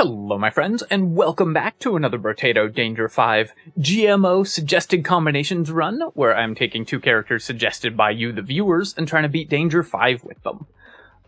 Hello my friends, and welcome back to another Brotato Danger 5 GMO Suggested Combinations run, where I'm taking two characters suggested by you, the viewers, and trying to beat Danger 5 with them.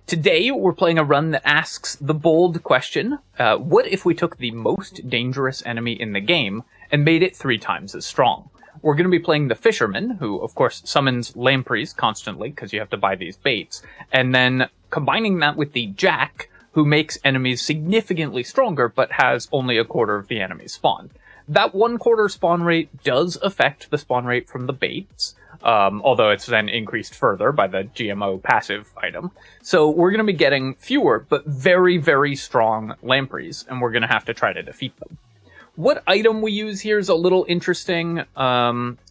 Today, we're playing a run that asks the bold question, what if we took the most dangerous enemy in the game and made it 3 times as strong? We're going to be playing the Fisherman, who of course summons lampreys constantly, because you have to buy these baits, and then combining that with the Jack, who makes enemies significantly stronger, but has only a quarter of the enemy's spawn. That 1/4 spawn rate does affect the spawn rate from the baits, although it's then increased further by the GMO passive item. So we're going to be getting fewer, but very, very strong lampreys, and we're going to have to try to defeat them. What item we use here is a little interesting.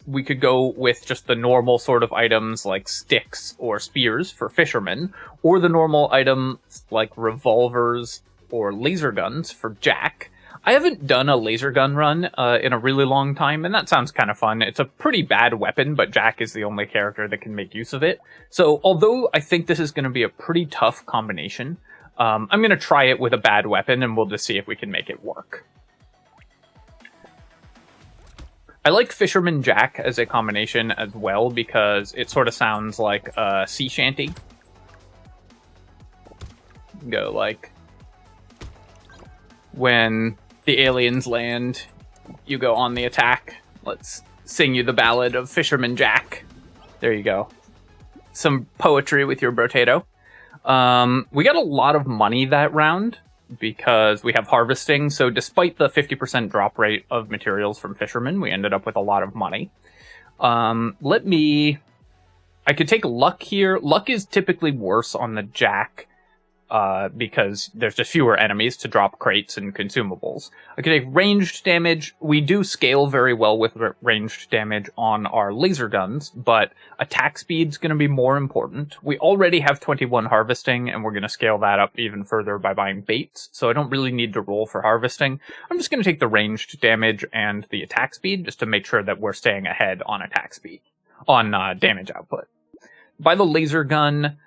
We could go with just the normal sort of items like sticks or spears for Fisherman, or the normal items like revolvers or laser guns for Jack. I haven't done a laser gun run in a really long time, and that sounds kind of fun. It's a pretty bad weapon, but Jack is the only character that can make use of it. So although I think this is going to be a pretty tough combination, I'm going to try it with a bad weapon, and we'll just see if we can make it work. I like Fisherman Jack as a combination as well because it sort of sounds like a sea shanty. Go like, when the aliens land, you go on the attack. Let's sing you the ballad of Fisherman Jack. There you go. Some poetry with your Brotato. We got a lot of money that round, because we have harvesting, so despite the 50% drop rate of materials from Fisherman, we ended up with a lot of money. I could take luck here. Luck is typically worse on the Jack, because there's just fewer enemies to drop crates and consumables. I could take ranged damage. We do scale very well with ranged damage on our laser guns, but attack speed's going to be more important. We already have 21 harvesting, and we're going to scale that up even further by buying baits, so I don't really need to roll for harvesting. I'm just going to take the ranged damage and the attack speed, just to make sure that we're staying ahead on attack speed, on damage output. By the laser gun,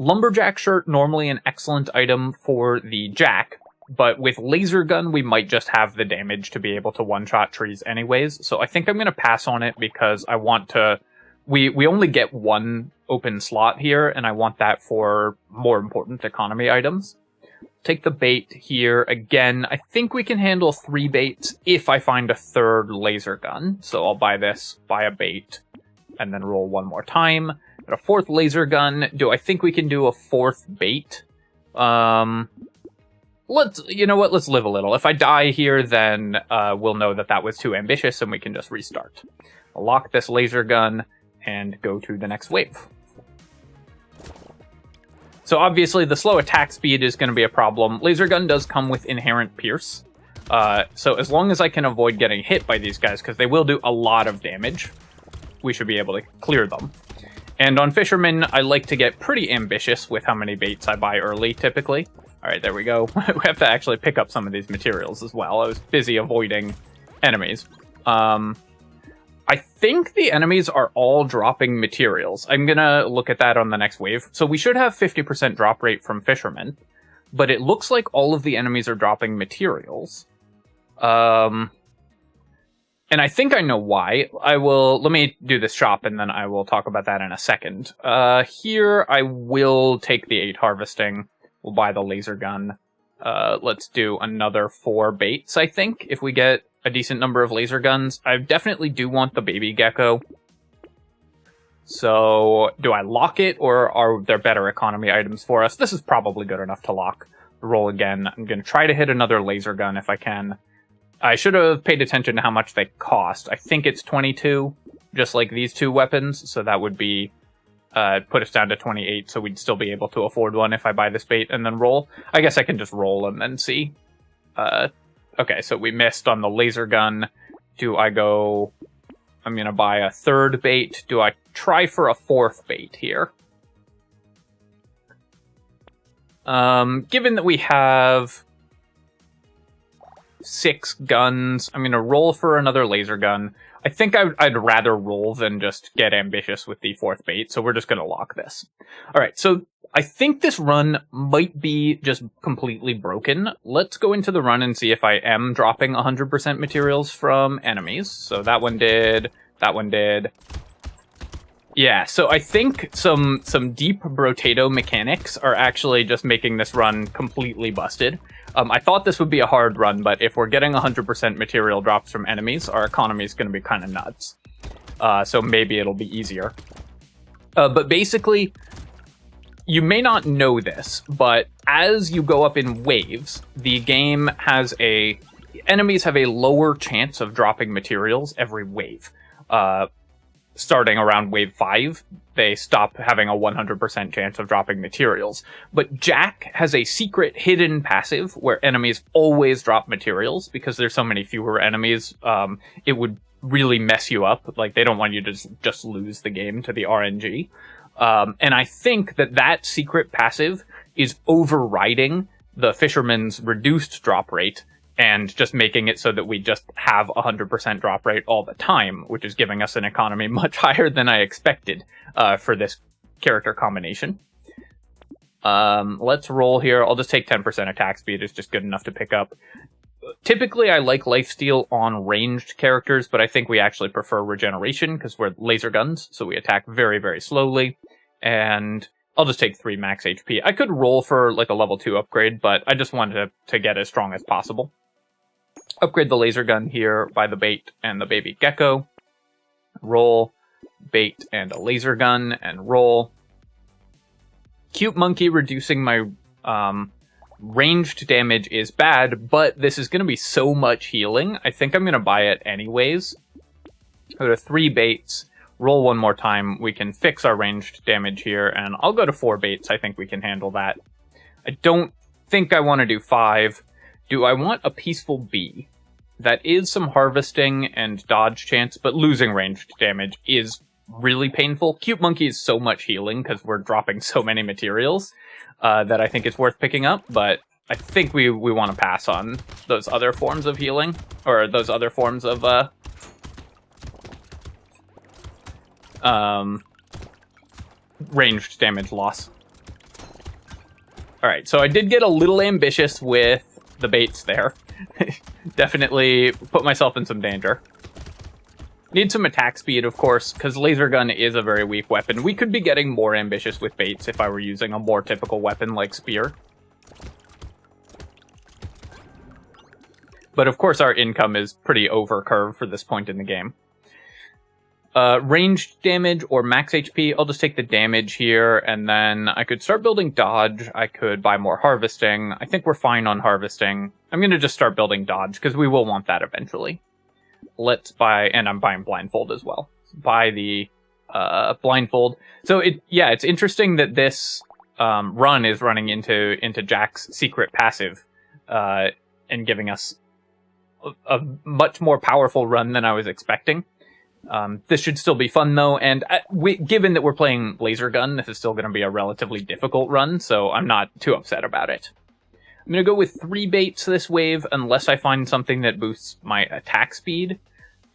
Lumberjack Shirt, normally an excellent item for the Jack, but with Laser Gun, we might just have the damage to be able to one-shot trees anyways, so I think I'm going to pass on it because I want to... We only get one open slot here, and I want that for more important economy items. Take the bait here. Again, I think we can handle 3 baits if I find a 3rd Laser Gun, so I'll buy this, buy a bait, and then roll one more time. A 4th laser gun. Do I think we can do a 4th bait? You know what? Let's live a little. If I die here, then we'll know that that was too ambitious, and we can just restart. I'll lock this laser gun and go to the next wave. So obviously, the slow attack speed is going to be a problem. Laser gun does come with inherent pierce. So as long as I can avoid getting hit by these guys, because they will do a lot of damage, we should be able to clear them. And on Fisherman, I like to get pretty ambitious with how many baits I buy early, typically. Alright, there we go. We have to actually pick up some of these materials as well. I was busy avoiding enemies. I think the enemies are all dropping materials. I'm gonna look at that on the next wave. So we should have 50% drop rate from Fisherman, but it looks like all of the enemies are dropping materials. And I think I know why. Let me do this shop, and then I will talk about that in a second. Here, I will take the 8 harvesting. We'll buy the laser gun. Let's do another 4 baits, I think, if we get a decent number of laser guns. I definitely do want the baby gecko. So, do I lock it, or are there better economy items for us? This is probably good enough to lock. Roll again. I'm going to try to hit another laser gun if I can. I should have paid attention to how much they cost. I think it's 22, just like these 2 weapons, so that would be put us down to 28, so we'd still be able to afford one if I buy this bait and then roll. I guess I can just roll and then see. Okay, so we missed on the laser gun. Do I go... I'm going to buy a 3rd bait. Do I try for a 4th bait here? Given that we have 6 guns. I'm going to roll for another laser gun. I think I'd rather roll than just get ambitious with the 4th bait, so we're just going to lock this. All right, so I think this run might be just completely broken. Let's go into the run and see if I am dropping 100% materials from enemies. So that one did, that one did. Yeah, so I think some deep Brotato mechanics are actually just making this run completely busted. I thought this would be a hard run, but if we're getting 100% material drops from enemies, our economy is going to be kind of nuts. So maybe it'll be easier. But basically, you may not know this, but as you go up in waves, the game has enemies have a lower chance of dropping materials every wave. Starting around wave 5, they stop having a 100% chance of dropping materials. But Jack has a secret hidden passive where enemies always drop materials because there's so many fewer enemies. It would really mess you up. Like, they don't want you to just lose the game to the RNG. And I think that secret passive is overriding the Fisherman's reduced drop rate and just making it so that we just have 100% drop rate all the time, which is giving us an economy much higher than I expected for this character combination. Let's roll here. I'll just take 10% attack speed. It's just good enough to pick up. Typically, I like lifesteal on ranged characters, but I think we actually prefer regeneration because we're laser guns, so we attack very, very slowly. And I'll just take 3 max HP. I could roll for like a level 2 upgrade, but I just wanted to get as strong as possible. Upgrade the laser gun here by the bait and the baby gecko. Roll, bait and a laser gun, and roll. Cute monkey reducing my ranged damage is bad, but this is going to be so much healing. I think I'm going to buy it anyways. Go to 3 baits. Roll one more time. We can fix our ranged damage here, and I'll go to 4 baits. I think we can handle that. I don't think I want to do 5. Do I want a peaceful bee? That is some harvesting and dodge chance, but losing ranged damage is really painful. Cute monkey is so much healing because we're dropping so many materials that I think it's worth picking up, but I think we want to pass on those other forms of healing, or those other forms of ranged damage loss. Alright, so I did get a little ambitious with the baits there. Definitely put myself in some danger. Need some attack speed, of course, because laser gun is a very weak weapon. We could be getting more ambitious with baits if I were using a more typical weapon like spear. But of course our income is pretty over curve for this point in the game. Ranged damage or max HP, I'll just take the damage here, and then I could start building dodge. I could buy more harvesting. I think we're fine on harvesting. I'm going to just start building dodge, because we will want that eventually. Let's buy, and I'm buying blindfold as well. Buy the blindfold. So it's interesting that this run is running into Jack's secret passive, and giving us a much more powerful run than I was expecting. This should still be fun, though, and given that we're playing laser gun, this is still going to be a relatively difficult run, so I'm not too upset about it. I'm going to go with 3 baits this wave, unless I find something that boosts my attack speed.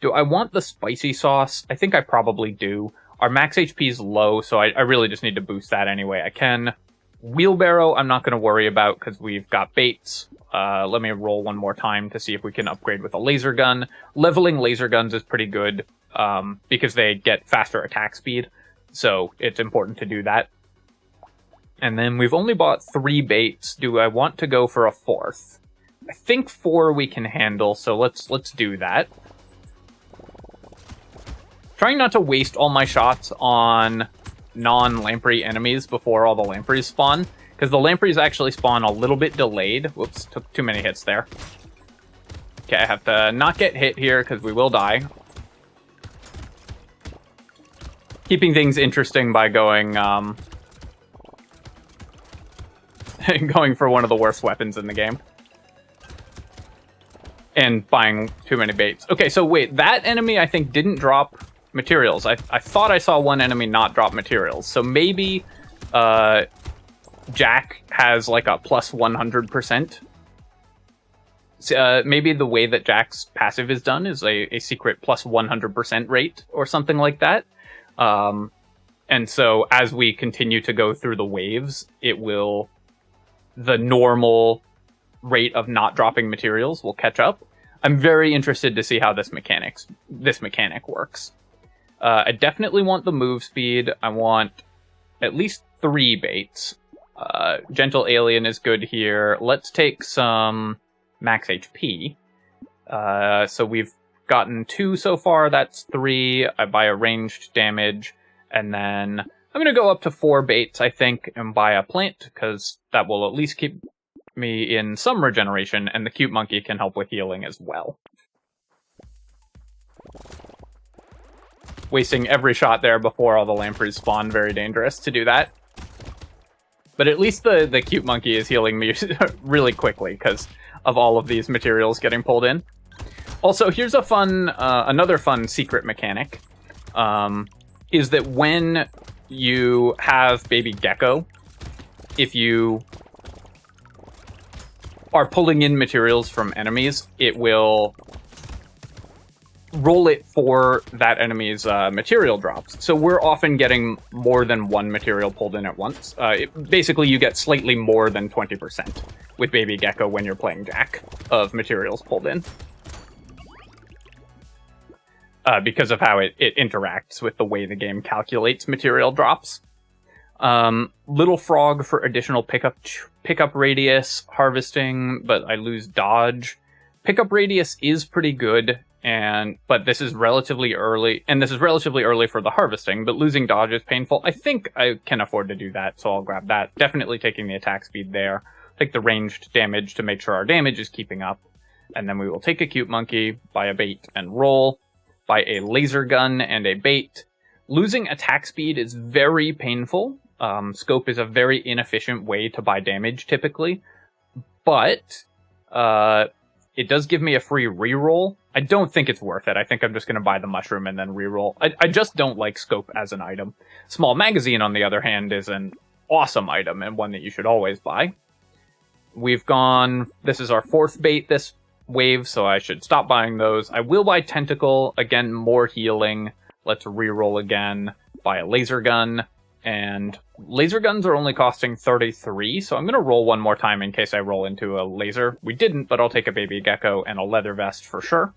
Do I want the spicy sauce? I think I probably do. Our max HP is low, so I really just need to boost that anyway I can. Wheelbarrow, I'm not going to worry about, because we've got baits. Let me roll one more time to see if we can upgrade with a laser gun. Leveling laser guns is pretty good, because they get faster attack speed, so it's important to do that. And then we've only bought 3 baits. Do I want to go for a 4th? I think 4 we can handle, so let's do that. Trying not to waste all my shots on non-lamprey enemies before all the lampreys spawn, because the lampreys actually spawn a little bit delayed. Whoops, took too many hits there. Okay, I have to not get hit here, because we will die. Keeping things interesting by going going for one of the worst weapons in the game. And buying too many baits. Okay, so wait, that enemy I think didn't drop materials. I thought I saw one enemy not drop materials. So maybe Jack has like a plus 100% Maybe the way that Jack's passive is done is a secret plus 100% rate or something like that. And so as we continue to go through the waves, the normal rate of not dropping materials will catch up. I'm very interested to see how this mechanic works. I definitely want the move speed. I want at least 3 baits. Gentle Alien is good here. Let's take some max HP. So we've gotten 2 so far. That's 3. I buy a ranged damage. And then I'm going to go up to 4 baits, I think, and buy a plant, because that will at least keep me in some regeneration, and the cute monkey can help with healing as well. Wasting every shot there before all the lampreys spawn, very dangerous to do that. But at least the cute monkey is healing me really quickly because of all of these materials getting pulled in. Also, here's another fun secret mechanic, is that when you have baby gecko, if you are pulling in materials from enemies, it will roll it for that enemy's material drops. So we're often getting more than 1 material pulled in at once. Basically, you get slightly more than 20% with baby gecko when you're playing Jack of materials pulled in. Because of how it interacts with the way the game calculates material drops. Little frog for additional pickup radius, harvesting, but I lose dodge. Pickup radius is pretty good, but this is relatively early, and this is relatively early for the harvesting, but losing dodge is painful. I think I can afford to do that, so I'll grab that. Definitely taking the attack speed there. Take the ranged damage to make sure our damage is keeping up. And then we will take a cute monkey, buy a bait, and roll. Buy a laser gun and a bait. Losing attack speed is very painful. Scope is a very inefficient way to buy damage, typically. But it does give me a free reroll. I don't think it's worth it. I think I'm just going to buy the mushroom and then reroll. I just don't like scope as an item. Small magazine, on the other hand, is an awesome item and one that you should always buy. This is our 4th bait this wave, so I should stop buying those. I will buy tentacle, again, more healing. Let's reroll again, buy a laser gun, and laser guns are only costing 33, so I'm going to roll one more time in case I roll into a laser. We didn't, but I'll take a baby gecko and a leather vest for sure.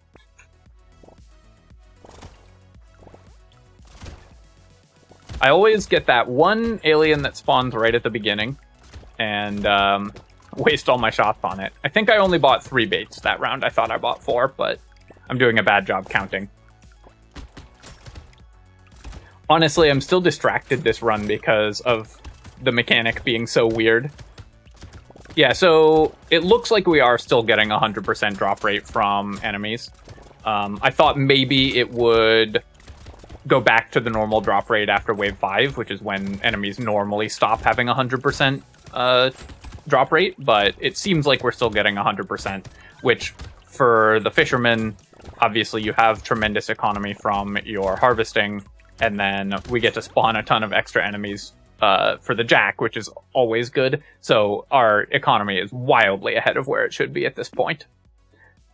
I always get that one alien that spawns right at the beginning, and waste all my shots on it. I think I only bought 3 baits that round. I thought I bought 4, but I'm doing a bad job counting. Honestly, I'm still distracted this run because of the mechanic being so weird. Yeah, so it looks like we are still getting 100% drop rate from enemies. I thought maybe it would go back to the normal drop rate after wave 5, which is when enemies normally stop having 100% drop rate, but it seems like we're still getting 100%, which for the Fisherman, obviously you have tremendous economy from your harvesting, and then we get to spawn a ton of extra enemies for the Jack, which is always good, so our economy is wildly ahead of where it should be at this point.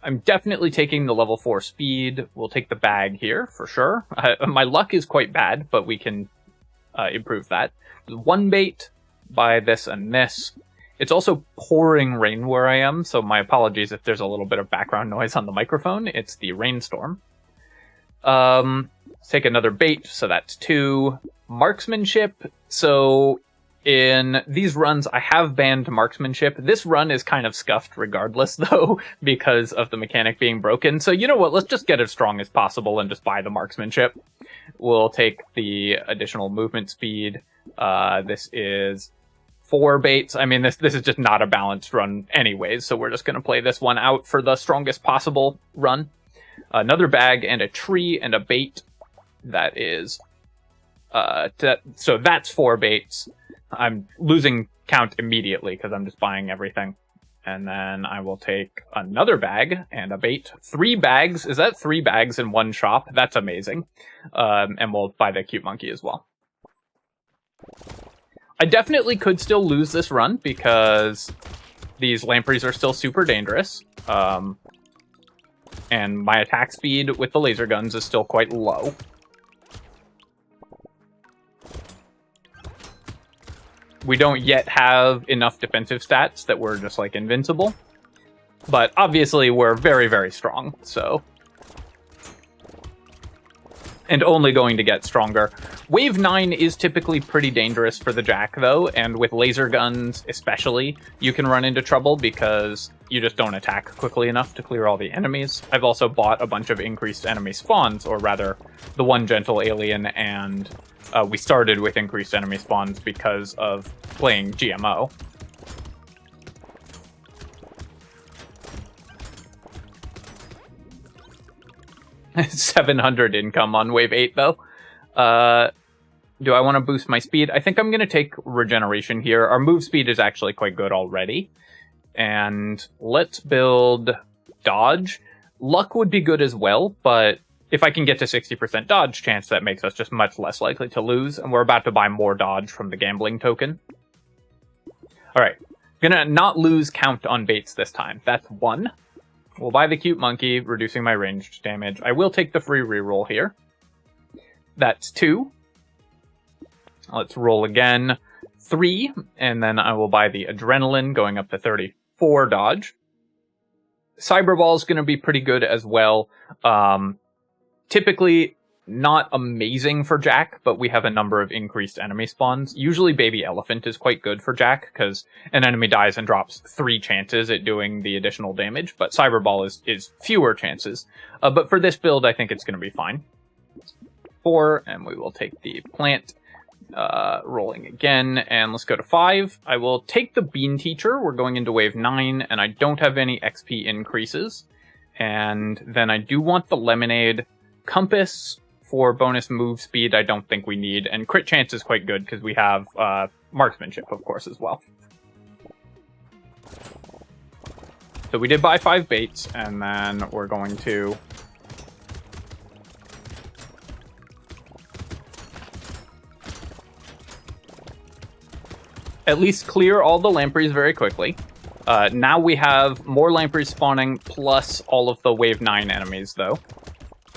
I'm definitely taking the level 4 speed. We'll take the bag here, for sure. My luck is quite bad, but we can improve that. 1 bait, buy this and this. It's also pouring rain where I am, so my apologies if there's a little bit of background noise on the microphone. It's the rainstorm. Let's take another bait, so that's 2. Marksmanship. So in these runs, I have banned marksmanship. This run is kind of scuffed regardless, though, because of the mechanic being broken. So you know what? Let's just get as strong as possible and just buy the marksmanship. We'll take the additional movement speed. This is 4 baits. I mean, this is just not a balanced run anyways, so we're just going to play this one out for the strongest possible run. Another bag and a tree and a bait. That is... so that's 4 baits. I'm losing count immediately because I'm just buying everything. And then I will take another bag and a bait. 3 bags. Is that 3 bags in one shop? That's amazing. And we'll buy the cute monkey as well. I definitely could still lose this run because these lampreys are still super dangerous. And my attack speed with the laser guns is still quite low. We don't yet have enough defensive stats that we're just, like, invincible. But obviously we're very, very strong, so... And only going to get stronger. Wave 9 is typically pretty dangerous for the Jack, though, and with laser guns especially, you can run into trouble because you just don't attack quickly enough to clear all the enemies. I've also bought a bunch of increased enemy spawns, or rather, the one gentle alien, and we started with increased enemy spawns because of playing GMO. $700 income on wave 8, though. Do I want to boost my speed? I think I'm going to take regeneration here. Our move speed is actually quite good already. And let's build dodge. Luck would be good as well, but if I can get to 60% dodge chance, that makes us just much less likely to lose. And we're about to buy more dodge from the gambling token. Alright, gonna not lose count on baits this time. That's 1. We'll buy the cute monkey, reducing my ranged damage. I will take the free reroll here. That's 2. Let's roll again. 3, and then I will buy the adrenaline, going up to 34 dodge. Cyberball's going to be pretty good as well. Typically not amazing for Jack, but we have a number of increased enemy spawns. Usually Baby Elephant is quite good for Jack, because an enemy dies and drops 3 chances at doing the additional damage, but Cyberball is fewer chances. But for this build, I think it's going to be fine. 4, and we will take the plant, rolling again, and let's go to 5. I will take the Bean Teacher. We're going into wave 9, and I don't have any XP increases. And then I do want the Lemonade. Compass for bonus move speed, I don't think we need, and crit chance is quite good because we have marksmanship, of course, as well. So we did buy 5 baits, and then we're going to at least clear all the lampreys very quickly. Now we have more lampreys spawning, plus all of the wave 9 enemies, though.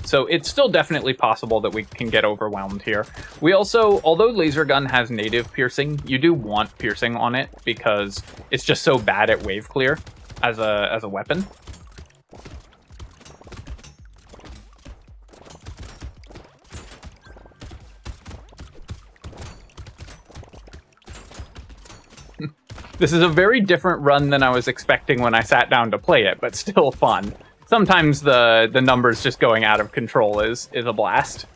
So it's still definitely possible that we can get overwhelmed here. We also, although laser gun has native piercing, you do want piercing on it because it's just so bad at wave clear as a weapon. This is a very different run than I was expecting when I sat down to play it, but still fun. Sometimes the numbers just going out of control is a blast.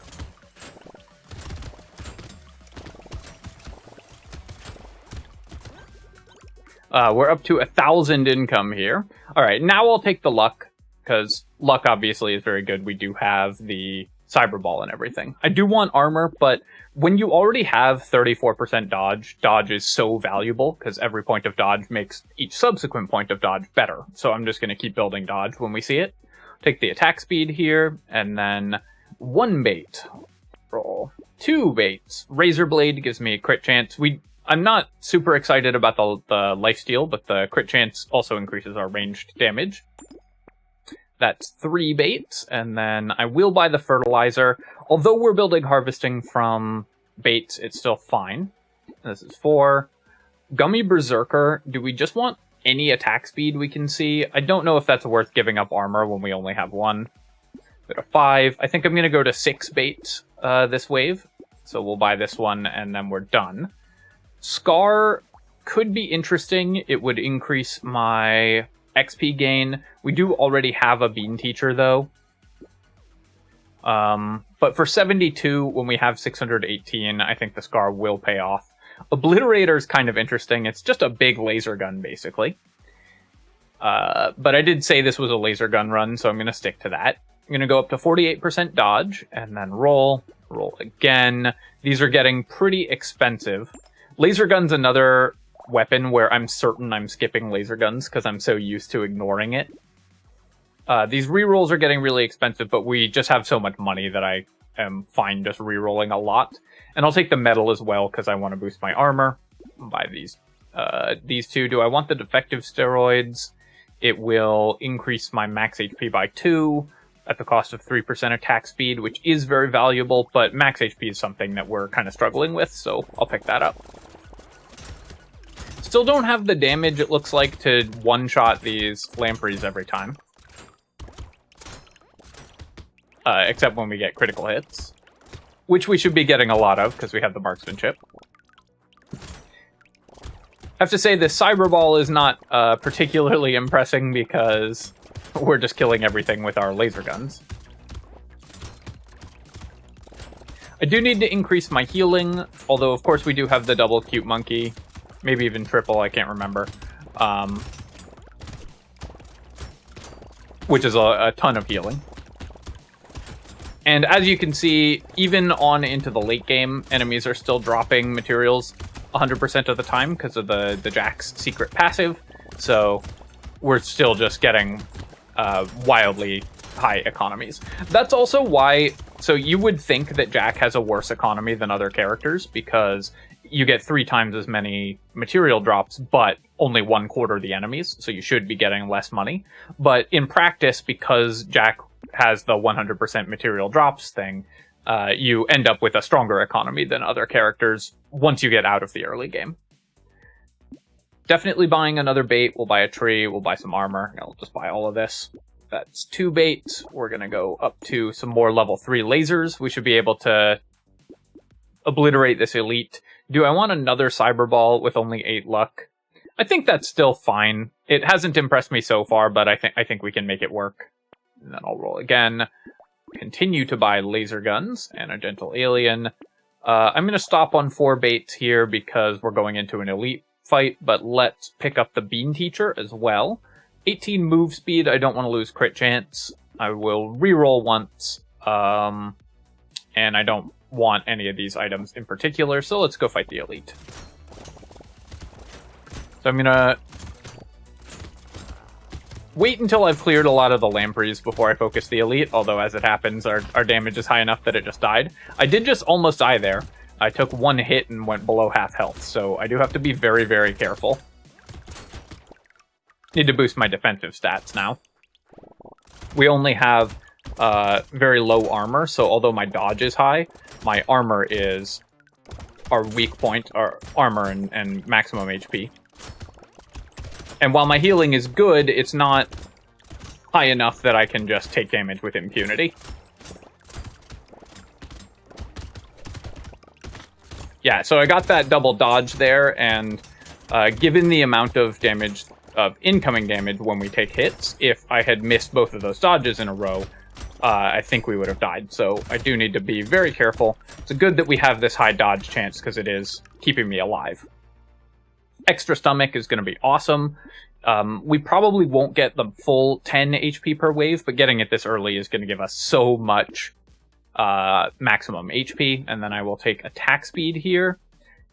We're up to 1,000 income here. Alright, now I'll take the luck, because luck obviously is very good. We do have the cyberball and everything. I do want armor, but when you already have 34% dodge, dodge is so valuable, because every point of dodge makes each subsequent point of dodge better. So I'm just going to keep building dodge when we see it. Take the attack speed here, and then 1 bait. Roll 2 baits. Razor Blade gives me a crit chance. I'm not super excited about the lifesteal, but the crit chance also increases our ranged damage. That's 3 baits, and then I will buy the fertilizer. Although we're building harvesting from baits, it's still fine. This is 4. Gummy Berserker, do we just want any attack speed we can see? I don't know if that's worth giving up armor when we only have 1. Go to 5. I think I'm going to go to 6 baits this wave. So we'll buy this one, and then we're done. Scar could be interesting. It would increase my XP gain. We do already have a Bean Teacher, though. But for 72, when we have 618, I think the Scar will pay off. Obliterator is kind of interesting. It's just a big laser gun, basically. But I did say this was a laser gun run, so I'm going to stick to that. I'm going to go up to 48% dodge, and then roll. Roll again. These are getting pretty expensive. Laser gun's another weapon where I'm certain I'm skipping laser guns because I'm so used to ignoring it. These rerolls are getting really expensive, but we just have so much money that I am fine just rerolling a lot. And I'll take the metal as well because I want to boost my armor. I'll buy these these two. Do I want the defective steroids? It will increase my max HP by 2 at the cost of 3% attack speed, which is very valuable, but max HP is something that we're kind of struggling with, so I'll pick that up. Still don't have the damage, it looks like, to one-shot these lampreys every time. Except when we get critical hits. Which we should be getting a lot of, because we have the marksmanship. I have to say, this Cyberball is not particularly impressing, because we're just killing everything with our laser guns. I do need to increase my healing, although of course we do have the double cute monkey. Maybe even triple, I can't remember. Which is a ton of healing. And as you can see, even on into the late game, enemies are still dropping materials 100% of the time because of the Jack's secret passive. So we're still just getting wildly high economies. That's also why, so you would think that Jack has a worse economy than other characters because you get 3 times as many material drops, but only 1/4 the enemies, so you should be getting less money. But in practice, because Jack has the 100% material drops thing, you end up with a stronger economy than other characters once you get out of the early game. Definitely buying another bait. We'll buy a tree, we'll buy some armor. I'll just buy all of this. That's 2 bait. We're going to go up to some more level 3 lasers. We should be able to obliterate this elite. Do I want another Cyberball with only 8 luck? I think that's still fine. It hasn't impressed me so far, but I think we can make it work. And then I'll roll again. Continue to buy laser guns and a gentle alien. I'm going to stop on 4 baits here because we're going into an elite fight, but let's pick up the Bean Teacher as well. 18 move speed, I don't want to lose crit chance. I will reroll once, and I don't want any of these items in particular, so let's go fight the elite. So I'm gonna wait until I've cleared a lot of the lampreys before I focus the elite, although as it happens, our damage is high enough that it just died. I did just almost die there. I took 1 hit and went below half health, so I do have to be very, very careful. Need to boost my defensive stats now. We only have very low armor, so although my dodge is high, my armor is our weak point, our armor and maximum HP. And while my healing is good, it's not high enough that I can just take damage with impunity. Yeah, so I got that double dodge there, and given the amount of damage, of incoming damage when we take hits, if I had missed both of those dodges in a row, I think we would have died. So I do need to be very careful. It's good that we have this high dodge chance because it is keeping me alive. Extra stomach is going to be awesome. We probably won't get the full 10 HP per wave, but getting it this early is going to give us so much maximum HP. And then I will take attack speed here.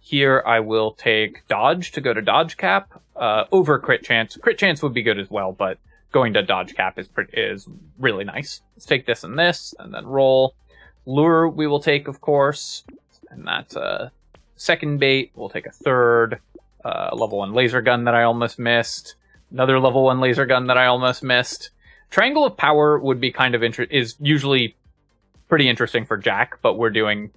Here I will take dodge to go to dodge cap over crit chance. Crit chance would be good as well, but going to dodge cap is really nice. Let's take this and then roll. Lure we will take, of course, and that's a second bait. We'll take a third. Level 1 laser gun that I almost missed. Another level 1 laser gun that I almost missed. Triangle of Power would be kind of is usually pretty interesting for Jack, but we're doing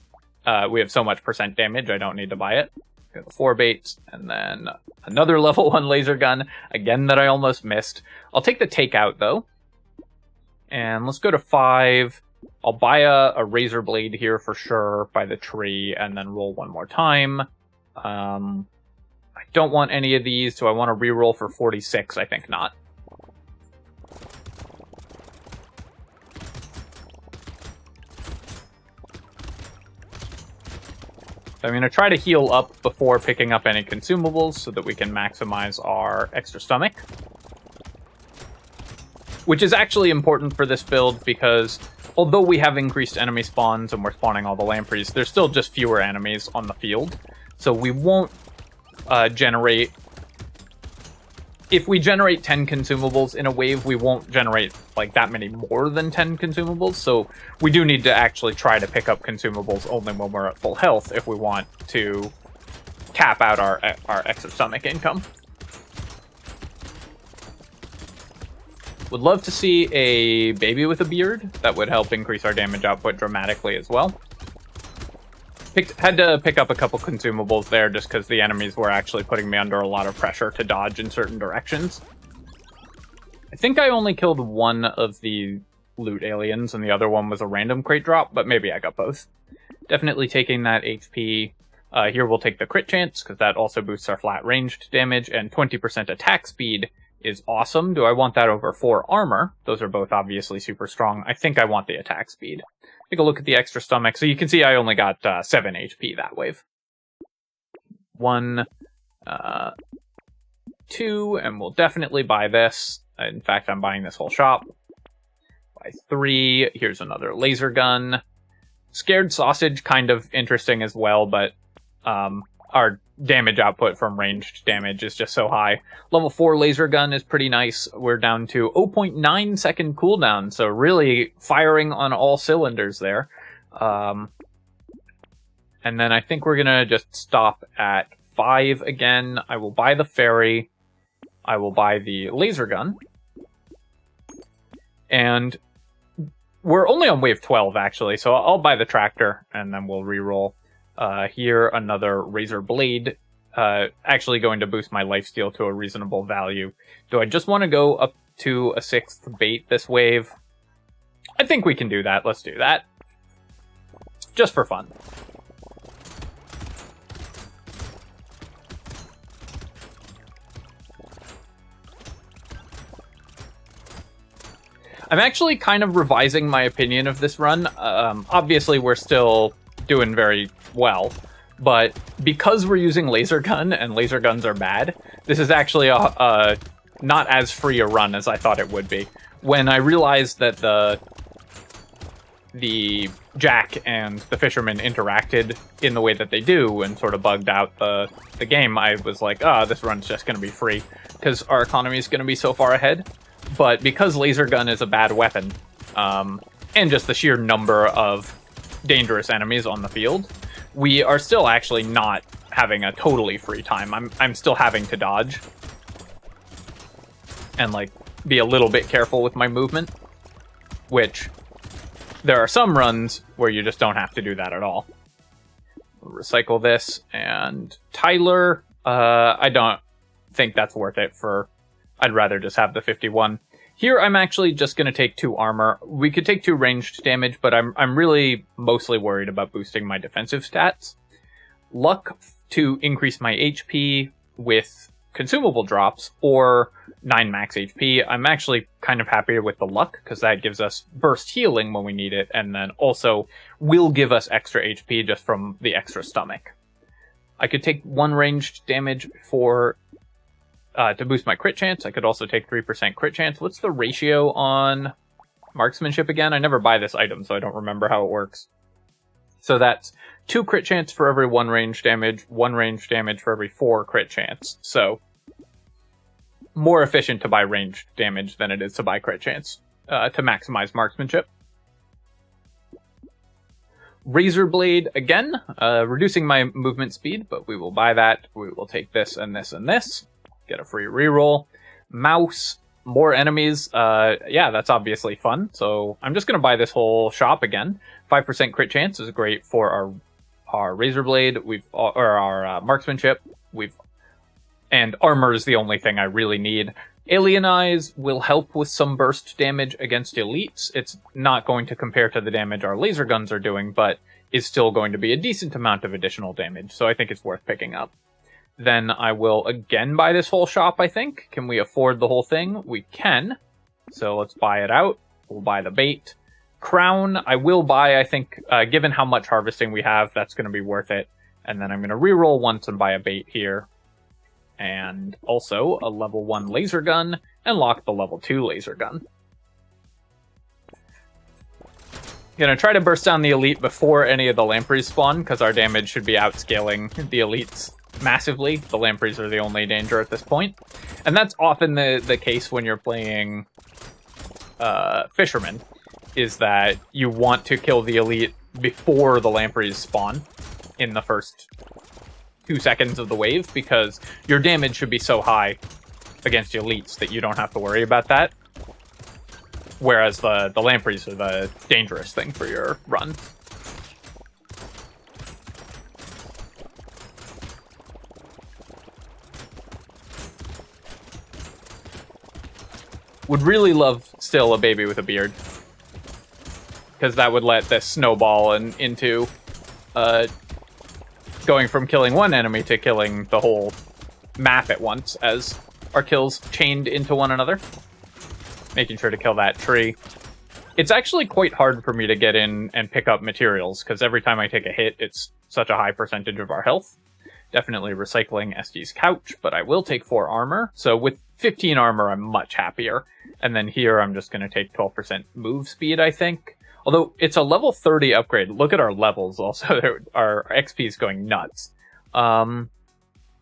we have so much percent damage, I don't need to buy it. Got the 4 baits, and then another level 1 laser gun, again that I almost missed. I'll take the takeout, though. And let's go to 5. I'll buy a razor blade here for sure, by the tree, and then roll 1 more time. I don't want any of these, so I want to reroll for 46, I think not. So I'm going to try to heal up before picking up any consumables so that we can maximize our extra stomach. Which is actually important for this build because although we have increased enemy spawns and we're spawning all the lampreys, there's still just fewer enemies on the field. So we won't generate... If we generate 10 consumables in a wave, we won't generate like that many more than 10 consumables. So we do need to actually try to pick up consumables only when we're at full health if we want to cap out our exostomach income. Would love to see a baby with a beard. That would help increase our damage output dramatically as well. Had to pick up a couple consumables there just because the enemies were actually putting me under a lot of pressure to dodge in certain directions. I think I only killed one of the loot aliens and the other one was a random crate drop, but maybe I got both. Definitely taking that HP. Here we'll take the crit chance because that also boosts our flat ranged damage, and 20% attack speed is awesome. Do I want that over 4 armor? Those are both obviously super strong. I think I want the attack speed. Take a look at the extra stomach. So you can see I only got 7 HP that wave. 1, 2, and we'll definitely buy this. In fact, I'm buying this whole shop. Buy 3. Here's another laser gun. Scared sausage, kind of interesting as well, but our damage output from ranged damage is just so high. Level 4 laser gun is pretty nice. We're down to 0.9 second cooldown, so really firing on all cylinders there. And then I think we're gonna just stop at 5 again. I will buy the ferry. I will buy the laser gun. And we're only on wave 12 actually, so I'll buy the tractor and then we'll reroll. Here, another razor blade, actually going to boost my lifesteal to a reasonable value. Do I just want to go up to a 6th bait this wave? I think we can do that. Let's do that. Just for fun. I'm actually kind of revising my opinion of this run. Obviously, we're still doing very well, but because we're using laser gun and laser guns are bad, this is actually a not as free a run as I thought it would be. When I realized that the Jack and the Fisherman interacted in the way that they do and sort of bugged out the game, I was like, this run's just going to be free because our economy is going to be so far ahead. But because laser gun is a bad weapon, and just the sheer number of dangerous enemies on the field, we are still actually not having a totally free time. I'm still having to dodge and like be a little bit careful with my movement, which there are some runs where you just don't have to do that at all. We'll recycle this, and Tyler, I don't think that's worth it for. I'd rather just have the 51. Here, I'm actually just going to take 2 armor. We could take 2 ranged damage, but I'm really mostly worried about boosting my defensive stats. Luck to increase my HP with consumable drops, or 9 max HP. I'm actually kind of happier with the luck, because that gives us burst healing when we need it, and then also will give us extra HP just from the extra stomach. I could take 1 ranged damage for... to boost my crit chance. I could also take 3% crit chance. What's the ratio on marksmanship again? I never buy this item, so I don't remember how it works. So that's 2 crit chance for every 1 range damage, 1 range damage for every 4 crit chance. So more efficient to buy ranged damage than it is to buy crit chance to maximize marksmanship. Razor Blade again, reducing my movement speed, but we will buy that. We will take this and this and this. Get a free reroll. Mouse, more enemies. Yeah, that's obviously fun. So I'm just going to buy this whole shop again. 5% crit chance is great for our Razor Blade. Or our marksmanship. And armor is the only thing I really need. Alien Eyes will help with some burst damage against elites. It's not going to compare to the damage our laser guns are doing, but is still going to be a decent amount of additional damage. So I think it's worth picking up. Then I will again buy this whole shop, I think. Can we afford the whole thing? We can. So let's buy it out. We'll buy the bait. Crown, I will buy, I think, given how much harvesting we have, that's going to be worth it. And then I'm going to reroll once and buy a bait here. And also a level 1 laser gun, and lock the level 2 laser gun. Gonna try to burst down the elite before any of the lampreys spawn, because our damage should be outscaling the elites massively. The lampreys are the only danger at this point. And that's often the case when you're playing Fisherman, is that you want to kill the elite before the lampreys spawn in the first 2 seconds of the wave, because your damage should be so high against elites that you don't have to worry about that. Whereas the lampreys are the dangerous thing for your run. Would really love still a baby with a beard, because that would let this snowball into going from killing one enemy to killing the whole map at once as our kills chained into one another. Making sure to kill that tree. It's actually quite hard for me to get in and pick up materials, because every time I take a hit, it's such a high percentage of our health. Definitely recycling SD's couch, but I will take 4 armor. So with 15 armor, I'm much happier. And then here, I'm just going to take 12% move speed, I think. Although, it's a level 30 upgrade. Look at our levels also. Our XP is going nuts.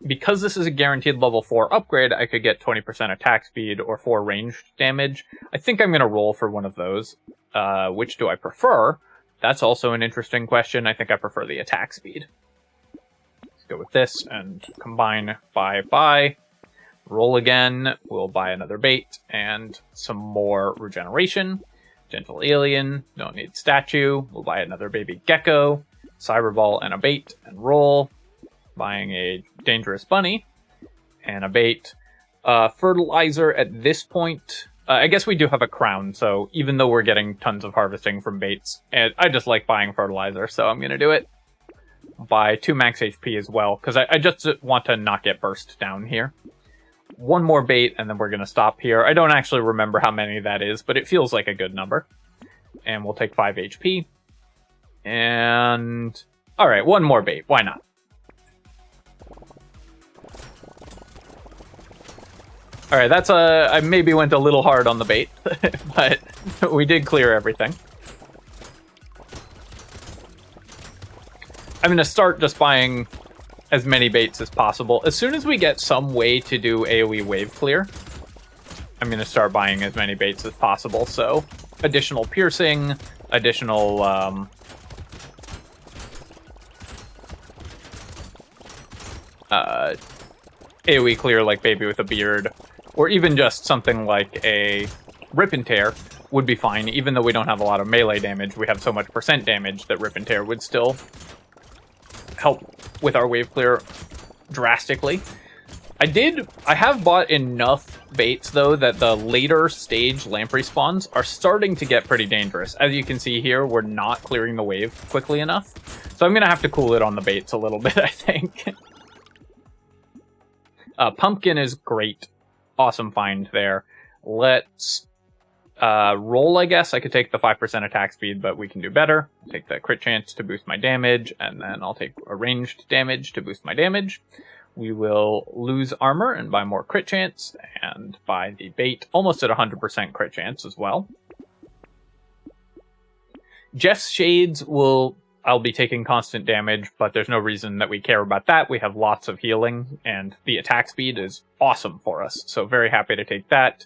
Because this is a guaranteed level 4 upgrade, I could get 20% attack speed or 4 ranged damage. I think I'm going to roll for one of those. Which do I prefer? That's also an interesting question. I think I prefer the attack speed. Let's go with this and combine buy. Roll again. We'll buy another bait and some more regeneration. Gentle alien. Don't need statue. We'll buy another baby gecko. Cyberball and a bait and roll. Buying a dangerous bunny and a bait. Fertilizer at this point. I guess we do have a crown, so even though we're getting tons of harvesting from baits, and I just like buying fertilizer, so I'm going to do it. Buy 2 max HP as well, because I just want to not get burst down here. One more bait, and then we're going to stop here. I don't actually remember how many that is, but it feels like a good number. And we'll take 5 HP. And... alright, one more bait. Why not? Alright, that's I maybe went a little hard on the bait, but we did clear everything. I'm going to start just buying as many baits as possible. As soon as we get some way to do AoE wave clear, I'm going to start buying as many baits as possible. So, additional piercing, additional... AoE clear like Baby with a Beard, or even just something like a Rip and Tear would be fine. Even though we don't have a lot of melee damage, we have so much percent damage that Rip and Tear would still help with our wave clear drastically. I have bought enough baits, though, that the later stage lamprey spawns are starting to get pretty dangerous. As you can see here, we're not clearing the wave quickly enough. So I'm going to have to cool it on the baits a little bit, I think. Pumpkin is great. Awesome find there. Let's roll, I guess. I could take the 5% attack speed, but we can do better. Take the crit chance to boost my damage, and then I'll take a ranged damage to boost my damage. We will lose armor and buy more crit chance, and buy the bait almost at 100% crit chance as well. Jeff's Shades I'll be taking constant damage, but there's no reason that we care about that. We have lots of healing, and the attack speed is awesome for us, so very happy to take that.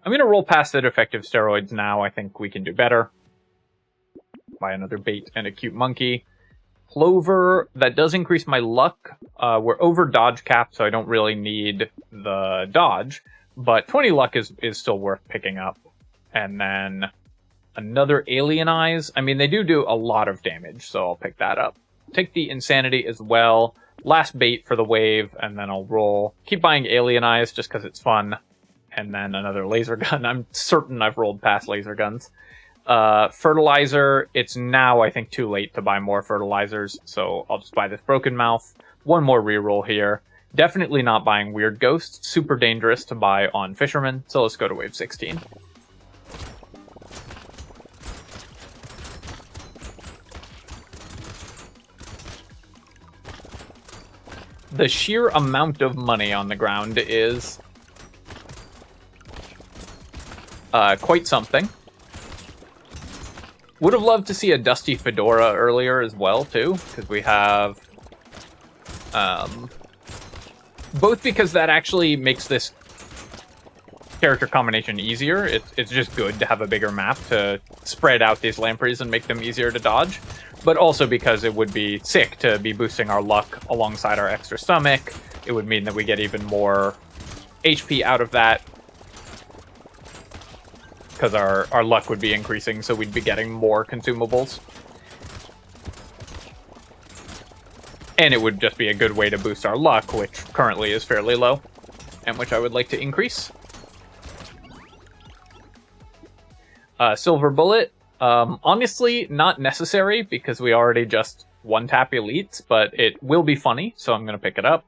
I'm going to roll past the defective steroids now. I think we can do better. Buy another bait and a cute monkey. Clover, that does increase my luck. We're over dodge cap, so I don't really need the dodge, but 20 luck is still worth picking up. And then another Alien Eyes. I mean, they do a lot of damage, so I'll pick that up. Take the Insanity as well. Last bait for the wave, and then I'll roll. Keep buying Alien Eyes just because it's fun. And then another laser gun. I'm certain I've rolled past laser guns. Fertilizer, it's now, I think, too late to buy more fertilizers, so I'll just buy this Broken Mouth. One more reroll here. Definitely not buying Weird Ghost. Super dangerous to buy on Fisherman, so let's go to wave 16. The sheer amount of money on the ground is quite something. Would have loved to see a Dusty Fedora earlier as well, too, because we have... both because that actually makes this character combination easier. It's just good to have a bigger map to spread out these lampreys and make them easier to dodge. But also because it would be sick to be boosting our luck alongside our extra stomach. It would mean that we get even more HP out of that, because our luck would be increasing, so we'd be getting more consumables. And it would just be a good way to boost our luck, which currently is fairly low, and which I would like to increase. Silver Bullet. Honestly, not necessary, because we already just one-tap elites, but it will be funny, so I'm going to pick it up.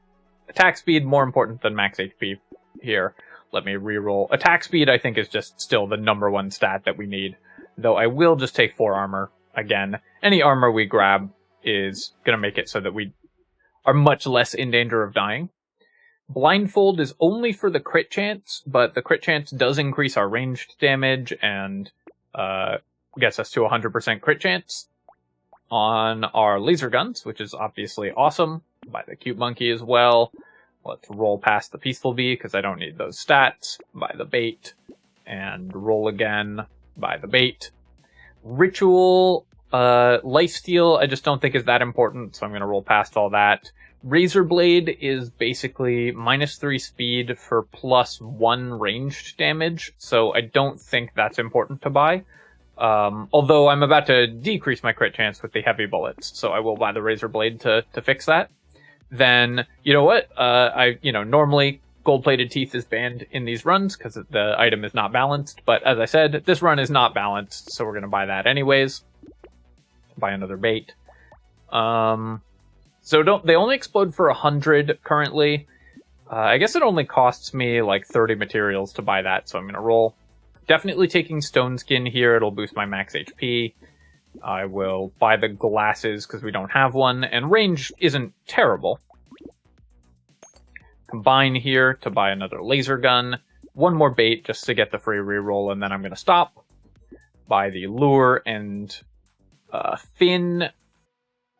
Attack speed, more important than max HP here. Let me reroll. Attack speed, I think, is just still the #1 stat that we need, though I will just take 4 armor again. Any armor we grab is going to make it so that we are much less in danger of dying. Blindfold is only for the crit chance, but the crit chance does increase our ranged damage and gets us to 100% crit chance on our laser guns, which is obviously awesome. By the cute monkey as well. Let's roll past the peaceful bee because I don't need those stats. By the bait, and roll again. By the bait. Ritual, lifesteal, I just don't think is that important, so I'm going to roll past all that. Razor Blade is basically -3 speed for +1 ranged damage, so I don't think that's important to buy. Although I'm about to decrease my crit chance with the heavy bullets, so I will buy the Razor Blade to fix that. Then, you know what? Normally gold-plated teeth is banned in these runs because the item is not balanced, but as I said, this run is not balanced, so we're going to buy that anyways. Buy another bait. So they only explode for 100 currently. I guess it only costs me like 30 materials to buy that, so I'm going to roll. Definitely taking Stone Skin here, it'll boost my max HP. I will buy the glasses because we don't have one, and range isn't terrible. Combine here to buy another laser gun. One more bait just to get the free reroll, and then I'm going to stop. Buy the lure and fin.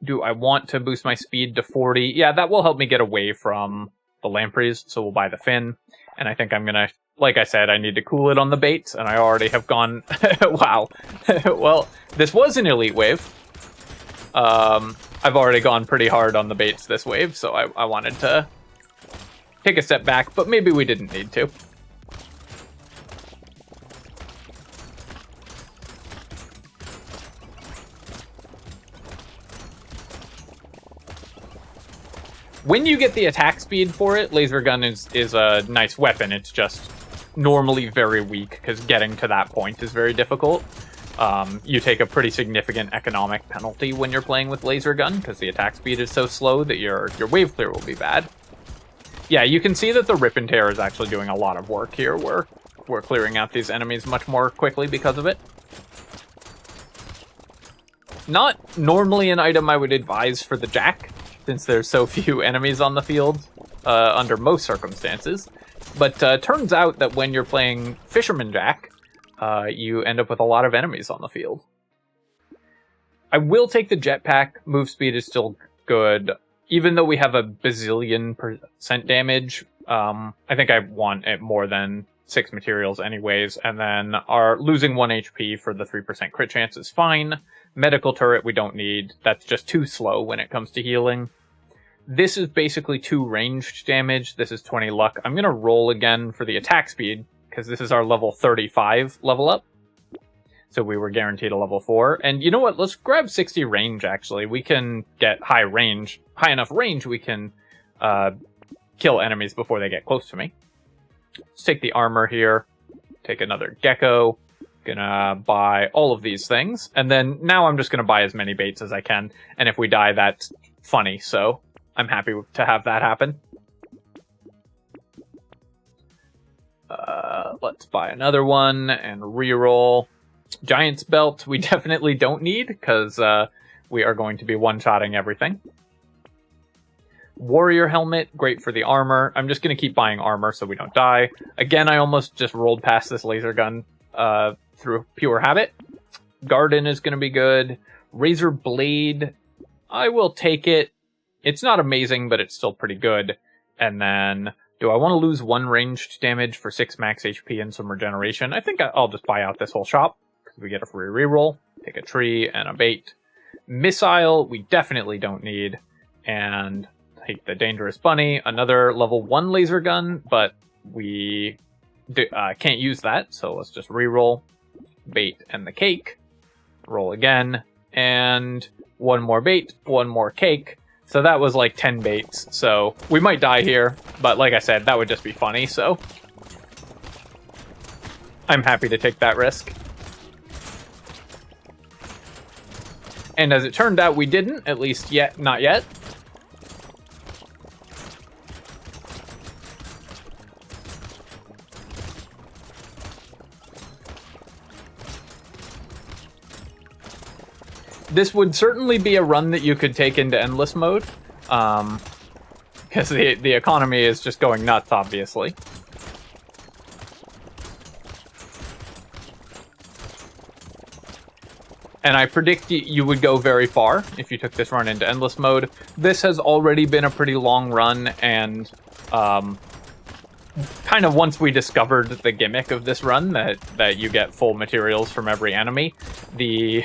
Do I want to boost my speed to 40? Yeah, that will help me get away from the lampreys, so we'll buy the fin. And I think I'm going to, like I said, I need to cool it on the baits, and I already have gone... Wow. Well, this was an elite wave. I've already gone pretty hard on the baits this wave, so I wanted to take a step back, but maybe we didn't need to. When you get the attack speed for it, laser gun is a nice weapon. It's just normally very weak because getting to that point is very difficult. You take a pretty significant economic penalty when you're playing with laser gun because the attack speed is so slow that your wave clear will be bad. Yeah, you can see that the Rip and Tear is actually doing a lot of work here. We're clearing out these enemies much more quickly because of it. Not normally an item I would advise for the Jack, since there's so few enemies on the field under most circumstances. But turns out that when you're playing Fisherman Jack, you end up with a lot of enemies on the field. I will take the jetpack. Move speed is still good. Even though we have a bazillion% damage, I think I want it more than 6 materials anyways. And then our losing 1 HP for the 3% crit chance is fine. Medical turret we don't need. That's just too slow when it comes to healing. This is basically 2 ranged damage. This is 20 luck. I'm going to roll again for the attack speed, because this is our level 35 level up. So we were guaranteed a level 4. And you know what? Let's grab 60 range, actually. We can get high enough range, we can kill enemies before they get close to me. Let's take the armor here. Take another gecko. Gonna buy all of these things. And then now I'm just gonna buy as many baits as I can. And if we die, that's funny. So I'm happy to have that happen. Let's buy another one and reroll. Giant's Belt we definitely don't need because we are going to be one-shotting everything. Warrior Helmet, great for the armor. I'm just going to keep buying armor so we don't die. Again, I almost just rolled past this laser gun through pure habit. Garden is going to be good. Razor Blade, I will take it. It's not amazing, but it's still pretty good. And then Do I want to lose 1 ranged damage for 6 max HP and some regeneration? I think I'll just buy out this whole shop, because we get a free reroll, take a tree, and a bait. Missile, we definitely don't need, and take the Dangerous Bunny, another level 1 laser gun, but we can't use that, so let's just reroll. Bait and the cake. Roll again, and 1 more bait, 1 more cake. So that was like 10 baits, so we might die here, but like I said, that would just be funny, so I'm happy to take that risk. And as it turned out, we didn't, at least yet, not yet. This would certainly be a run that you could take into endless mode, because the economy is just going nuts, obviously. And I predict you would go very far if you took this run into endless mode. This has already been a pretty long run, and kind of once we discovered the gimmick of this run, that you get full materials from every enemy, the...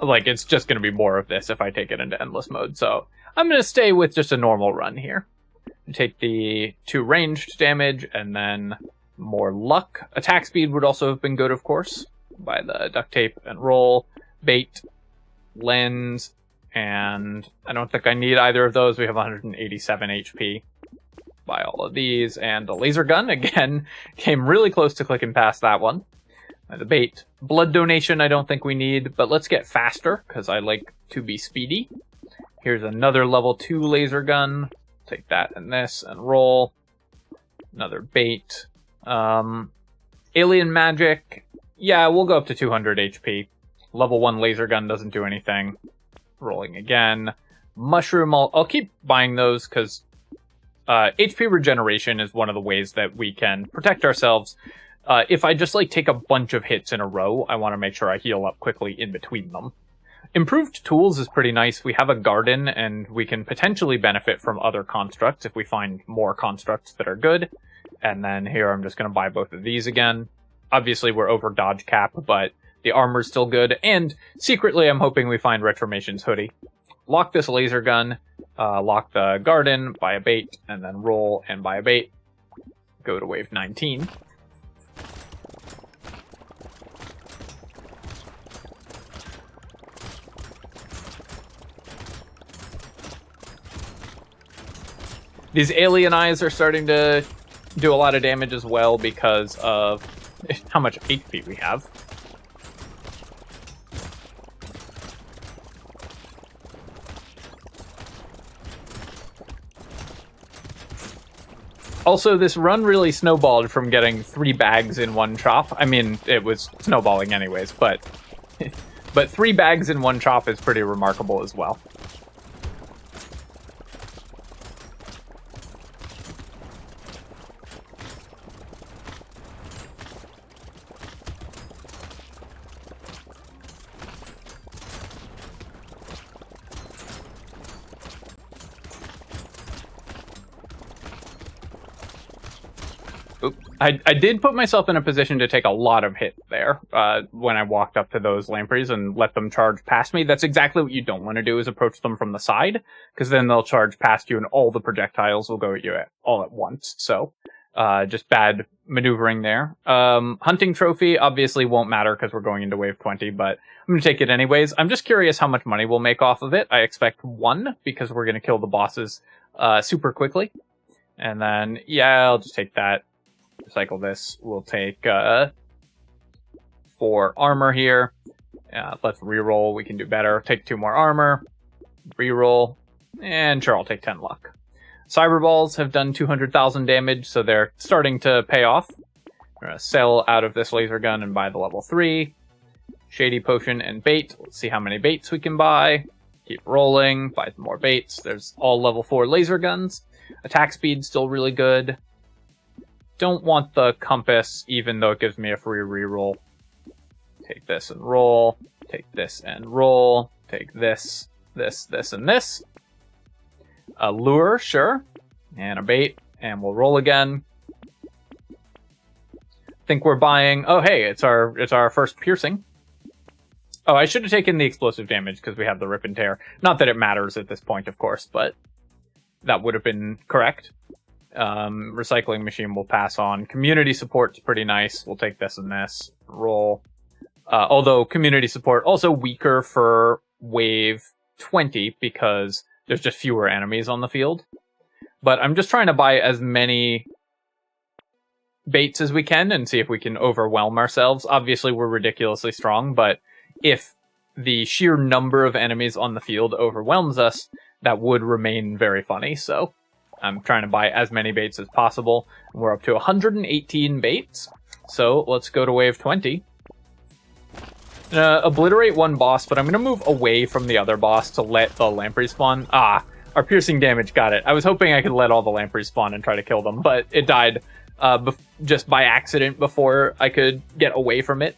like, it's just going to be more of this if I take it into endless mode, so I'm going to stay with just a normal run here. Take the 2 ranged damage, and then more luck. Attack speed would also have been good, of course. Buy the duct tape and roll. Bait, lens, and I don't think I need either of those. We have 187 HP. Buy all of these, and a laser gun, again, came really close to clicking past that one. The bait. Blood donation I don't think we need, but let's get faster, because I like to be speedy. Here's another level 2 laser gun. Take that and this, and roll. Another bait. Alien magic. Yeah, we'll go up to 200 HP. Level 1 laser gun doesn't do anything. Rolling again. Mushroom, I'll keep buying those, because HP regeneration is one of the ways that we can protect ourselves. If I just, like, take a bunch of hits in a row, I want to make sure I heal up quickly in between them. Improved tools is pretty nice. We have a garden, and we can potentially benefit from other constructs if we find more constructs that are good. And then here I'm just going to buy both of these again. Obviously, we're over dodge cap, but the armor's still good. And secretly, I'm hoping we find Retromation's hoodie. Lock this laser gun, lock the garden, buy a bait, and then roll and buy a bait. Go to wave 19. These alien eyes are starting to do a lot of damage as well because of how much HP we have. Also, this run really snowballed from getting 3 bags in one chop. I mean, it was snowballing anyways, but 3 bags in one chop is pretty remarkable as well. I did put myself in a position to take a lot of hit there when I walked up to those lampreys and let them charge past me. That's exactly what you don't want to do, is approach them from the side, because then they'll charge past you and all the projectiles will go at you all at once. So just bad maneuvering there. Hunting trophy obviously won't matter because we're going into wave 20, but I'm going to take it anyways. I'm just curious how much money we'll make off of it. I expect 1 because we're going to kill the bosses super quickly. And then, yeah, I'll just take that. Cycle this. We'll take 4 armor here. Let's reroll. We can do better. Take 2 more armor. Reroll. And sure, I'll take 10 luck. Cyberballs have done 200,000 damage, so they're starting to pay off. We're going to sell out of this laser gun and buy the level 3. Shady potion and bait. Let's see how many baits we can buy. Keep rolling. Buy some more baits. There's all level 4 laser guns. Attack speed still really good. Don't want the compass, even though it gives me a free reroll. Take this and roll. Take this and roll. Take this, this, and this. A lure, sure. And a bait. And we'll roll again. Think we're buying... Oh, hey, it's our first piercing. Oh, I should have taken the explosive damage because we have the rip and tear. Not that it matters at this point, of course, but that would have been correct. Recycling machine will pass on. Community support's pretty nice. We'll take this and this. Roll. Although community support also weaker for wave 20 because there's just fewer enemies on the field. But I'm just trying to buy as many baits as we can and see if we can overwhelm ourselves. Obviously, we're ridiculously strong, but if the sheer number of enemies on the field overwhelms us, that would remain very funny. So I'm trying to buy as many baits as possible. We're up to 118 baits. So let's go to wave 20. Obliterate one boss, but I'm going to move away from the other boss to let the lampreys spawn. Ah, our piercing damage got it. I was hoping I could let all the lampreys spawn and try to kill them, but it died just by accident before I could get away from it.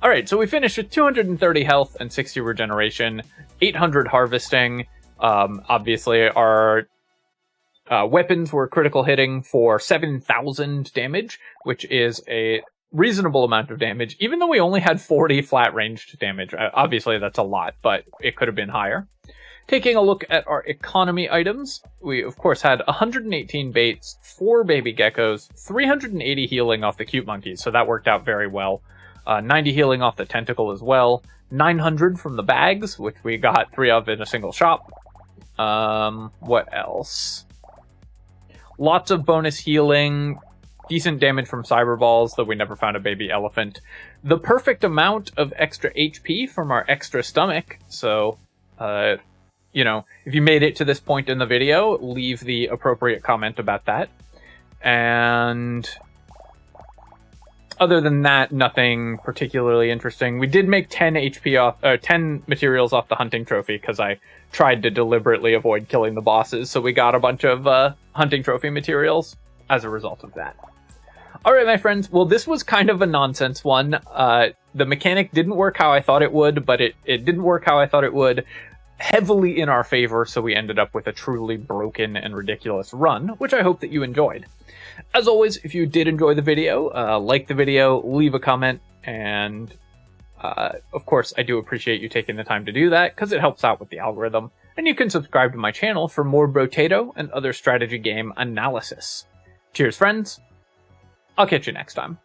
Alright, so we finished with 230 health and 60 regeneration, 800 harvesting. Obviously, our weapons were critical hitting for 7,000 damage, which is a reasonable amount of damage, even though we only had 40 flat ranged damage. Obviously, that's a lot, but it could have been higher. Taking a look at our economy items, we of course had 118 baits, 4 baby geckos, 380 healing off the cute monkeys, so that worked out very well. 90 healing off the tentacle as well. 900 from the bags, which we got 3 of in a single shop. What else? Lots of bonus healing. Decent damage from cyber balls, though we never found a baby elephant. The perfect amount of extra HP from our extra stomach. So, you know, if you made it to this point in the video, leave the appropriate comment about that. And other than that, nothing particularly interesting. We did make 10 HP off, 10 materials off the hunting trophy because I tried to deliberately avoid killing the bosses. So we got a bunch of hunting trophy materials as a result of that. All right, my friends. Well, this was kind of a nonsense one. The mechanic didn't work how I thought it would, but it didn't work how I thought it would. Heavily in our favor, so we ended up with a truly broken and ridiculous run, which I hope that you enjoyed. As always, if you did enjoy the video, like the video, leave a comment, and of course, I do appreciate you taking the time to do that, because it helps out with the algorithm. And you can subscribe to my channel for more Brotato and other strategy game analysis. Cheers, friends. I'll catch you next time.